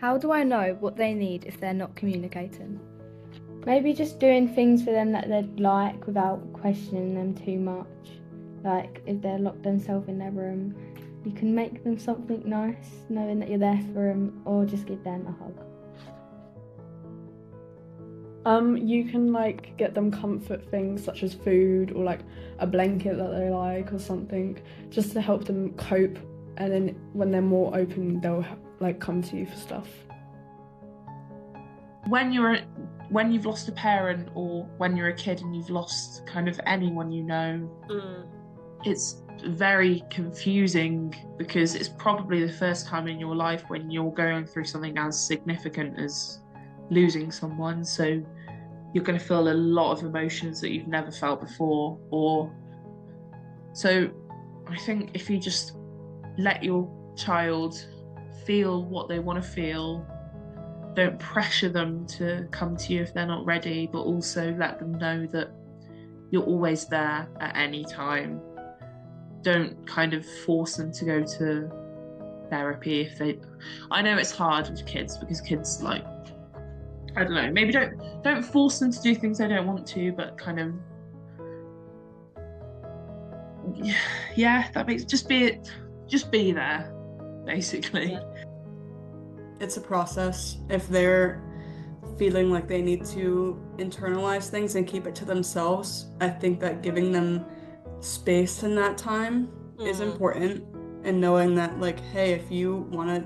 How do I know what they need if they're not communicating? Maybe just doing things for them that they'd like without questioning them too much. Like if they're locked themselves in their room, you can make them something nice, knowing that you're there for them, or just give them a hug. You can like get them comfort things such as food or like a blanket that they like or something, just to help them cope. And then when they're more open, they'll like come to you for stuff. When you've lost a parent, or when you're a kid and you've lost kind of anyone you know, it's very confusing because it's probably the first time in your life when you're going through something as significant as losing someone. So you're going to feel a lot of emotions that you've never felt before. So I think if you just let your child feel what they want to feel, don't pressure them to come to you if they're not ready, but also let them know that you're always there at any time. Don't kind of force them to go to therapy if they... I know it's hard with kids because kids like, I don't know, maybe don't force them to do things they don't want to, but kind of, yeah, that makes, just be there, basically. It's a process. If they're feeling like they need to internalize things and keep it to themselves, I think that giving them space in that time is important, and knowing that like, hey, if you want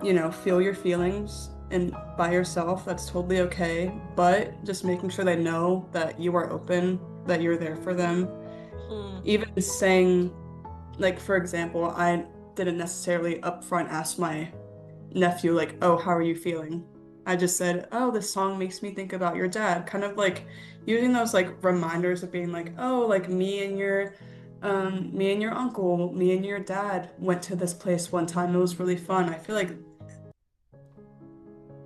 to, feel your feelings and by yourself, that's totally okay, but just making sure they know that you are open, that you're there for them. Even saying, like, for example, I didn't necessarily upfront ask my nephew like, oh, how are you feeling? I just said, oh, this song makes me think about your dad, kind of like using those like reminders of being like, oh, like me and your uncle, me and your dad went to this place one time, it was really fun. I feel like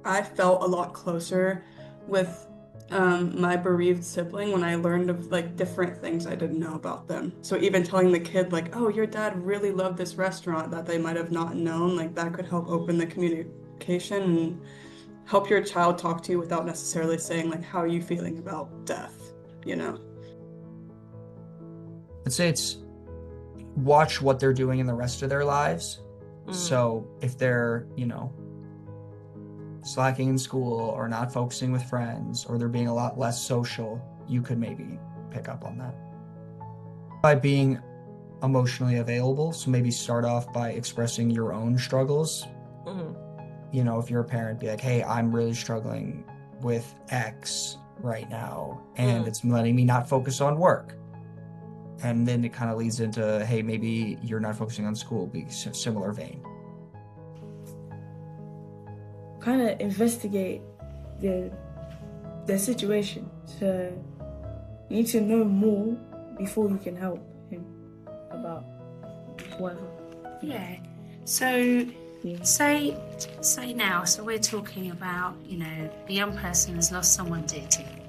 I felt a lot closer with my bereaved sibling when I learned of like different things I didn't know about them. So even telling the kid like, oh, your dad really loved this restaurant that they might have not known, like that could help open the communication and help your child talk to you without necessarily saying like, how are you feeling about death, I'd say it's watch what they're doing in the rest of their lives. So if they're, slacking in school or not focusing with friends, or they're being a lot less social, you could maybe pick up on that. By being emotionally available, so maybe start off by expressing your own struggles. If you're a parent, be like, hey, I'm really struggling with X right now, and it's letting me not focus on work. And then it kind of leads into, hey, maybe you're not focusing on school, be similar vein. Kind of investigate the situation. So you need to know more before you can help him about whatever. Yeah. So say now, so we're talking about, the young person has lost someone dear to them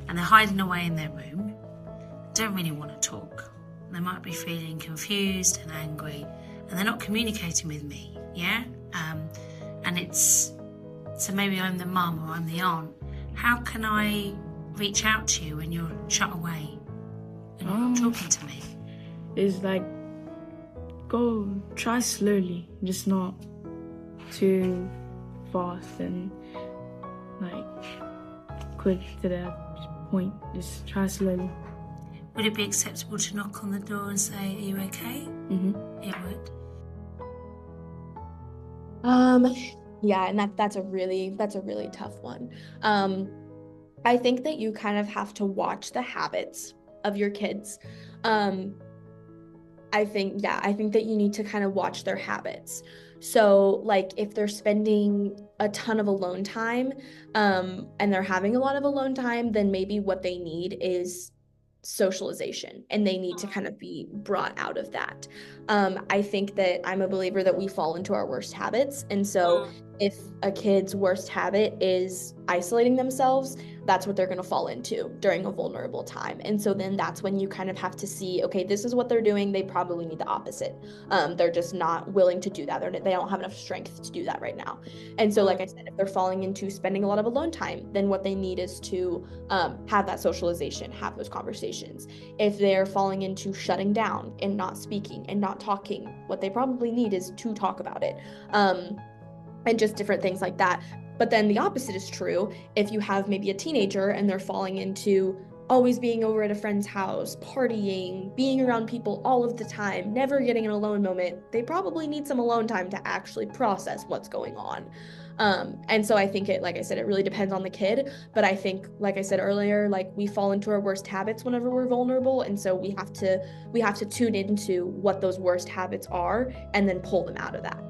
and they're hiding away in their room, don't really want to talk. They might be feeling confused and angry and they're not communicating with me, yeah? And it's, so maybe I'm the mum or I'm the aunt. How can I reach out to you when you're shut away and you're not talking to me? Is like, try slowly, just not too fast and like quick to the point. Just try slowly. Would it be acceptable to knock on the door and say, are you okay? It would. Yeah, and that's a really tough one. I think that you kind of have to watch the habits of your kids. I think that you need to kind of watch their habits. So like if they're spending a ton of alone time, and they're having a lot of alone time, then maybe what they need is socialization, and they need to kind of be brought out of that. I think that I'm a believer that we fall into our worst habits, and so if a kid's worst habit is isolating themselves, that's what they're going to fall into during a vulnerable time. And so then that's when you kind of have to see, okay, this is what they're doing. They probably need the opposite. They're just not willing to do that. They don't have enough strength to do that right now. And so, like I said, if they're falling into spending a lot of alone time, then what they need is to have that socialization, have those conversations. If they're falling into shutting down and not speaking and not talking, what they probably need is to talk about it. And just different things like that. But then the opposite is true. If you have maybe a teenager and they're falling into always being over at a friend's house, partying, being around people all of the time, never getting an alone moment, they probably need some alone time to actually process what's going on. And so I think like I said, it really depends on the kid. But I think, like I said earlier, like we fall into our worst habits whenever we're vulnerable. And so we have to tune into what those worst habits are and then pull them out of that.